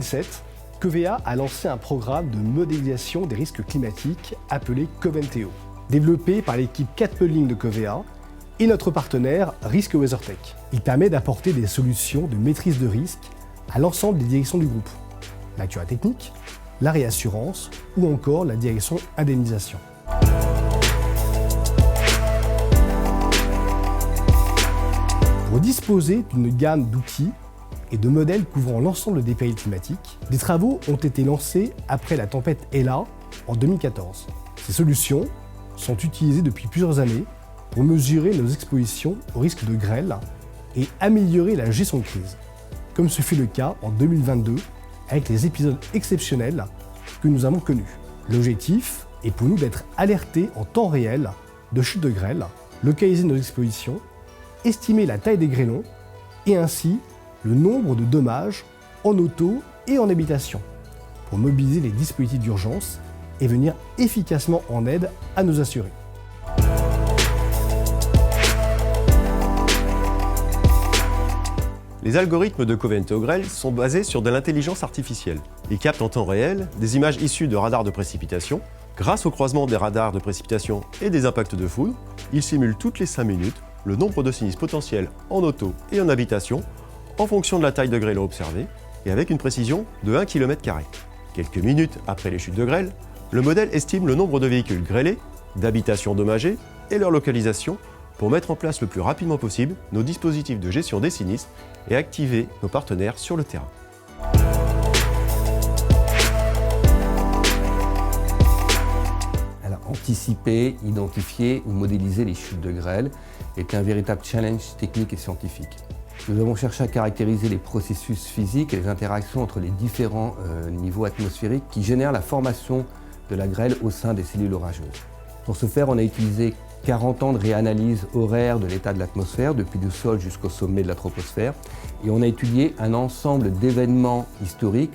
2007, Covea a lancé un programme de modélisation des risques climatiques appelé Coventeo, développé par l'équipe Cat Modeling de Covea et notre partenaire Risk WeatherTech. Il permet d'apporter des solutions de maîtrise de risque à l'ensemble des directions du groupe, l'actuaire technique, la réassurance ou encore la direction indemnisation. Pour disposer d'une gamme d'outils et de modèles couvrant l'ensemble des périls climatiques, des travaux ont été lancés après la tempête Ella en 2014. Ces solutions sont utilisées depuis plusieurs années pour mesurer nos expositions au risque de grêle et améliorer la gestion de crise, comme ce fut le cas en 2022 avec les épisodes exceptionnels que nous avons connus. L'objectif est pour nous d'être alertés en temps réel de chutes de grêle, localiser nos expositions, estimer la taille des grêlons et ainsi le nombre de dommages en auto et en habitation pour mobiliser les dispositifs d'urgence et venir efficacement en aide à nos assurés. Les algorithmes de Coventeo Grêle sont basés sur de l'intelligence artificielle. Ils captent en temps réel des images issues de radars de précipitation. Grâce au croisement des radars de précipitation et des impacts de foudre, ils simulent toutes les 5 minutes le nombre de sinistres potentiels en auto et en habitation en fonction de la taille de grêlon observée et avec une précision de 1 km². Quelques minutes après les chutes de grêle, le modèle estime le nombre de véhicules grêlés, d'habitations endommagées et leur localisation pour mettre en place le plus rapidement possible nos dispositifs de gestion des sinistres et activer nos partenaires sur le terrain. Anticiper, identifier ou modéliser les chutes de grêle est un véritable challenge technique et scientifique. Nous avons cherché à caractériser les processus physiques et les interactions entre les différents niveaux atmosphériques qui génèrent la formation de la grêle au sein des cellules orageuses. Pour ce faire, on a utilisé 40 ans de réanalyse horaire de l'état de l'atmosphère, depuis le sol jusqu'au sommet de la troposphère, et on a étudié un ensemble d'événements historiques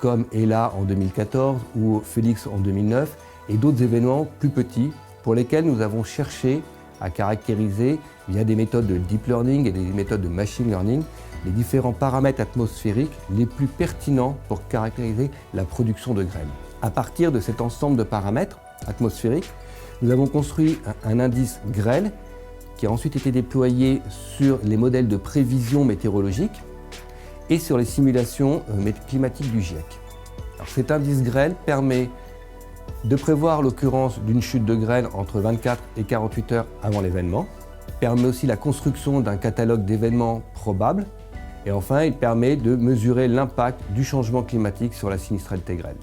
comme Ella en 2014 ou Félix en 2009, et d'autres événements plus petits pour lesquels nous avons cherché à caractériser via des méthodes de deep learning et des méthodes de machine learning les différents paramètres atmosphériques les plus pertinents pour caractériser la production de grêle. À partir de cet ensemble de paramètres atmosphériques, nous avons construit un indice grêle qui a ensuite été déployé sur les modèles de prévision météorologique et sur les simulations climatiques du GIEC. Alors, cet indice grêle permet de prévoir l'occurrence d'une chute de grêle entre 24 et 48 heures avant l'événement, permet aussi la construction d'un catalogue d'événements probables, et enfin il permet de mesurer l'impact du changement climatique sur la sinistralité grêle.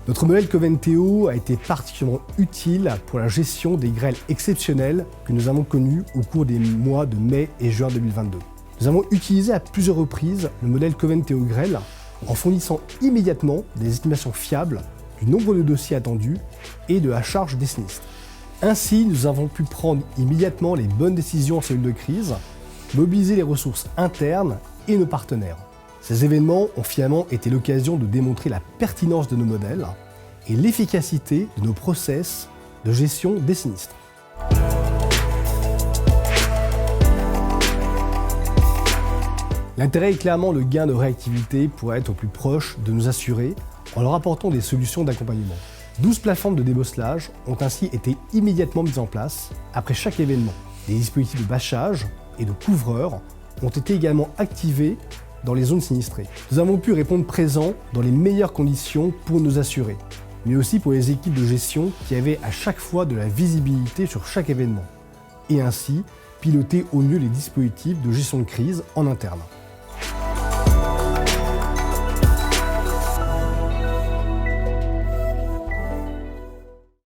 Notre modèle Coventeo a été particulièrement utile pour la gestion des grêles exceptionnelles que nous avons connues au cours des mois de mai et juin 2022. Nous avons utilisé à plusieurs reprises le modèle Coventeo Grêle en fournissant immédiatement des estimations fiables du nombre de dossiers attendus et de la charge des sinistres. Ainsi, nous avons pu prendre immédiatement les bonnes décisions en cellule de crise, mobiliser les ressources internes et nos partenaires. Ces événements ont finalement été l'occasion de démontrer la pertinence de nos modèles et l'efficacité de nos process de gestion des sinistres. L'intérêt est clairement le gain de réactivité pour être au plus proche de nos assurés en leur apportant des solutions d'accompagnement. 12 plateformes de débosselage ont ainsi été immédiatement mises en place après chaque événement. Des dispositifs de bâchage et de couvreurs ont été également activés dans les zones sinistrées. Nous avons pu répondre présents dans les meilleures conditions pour nos assurés, mais aussi pour les équipes de gestion qui avaient à chaque fois de la visibilité sur chaque événement, et ainsi piloter au mieux les dispositifs de gestion de crise en interne.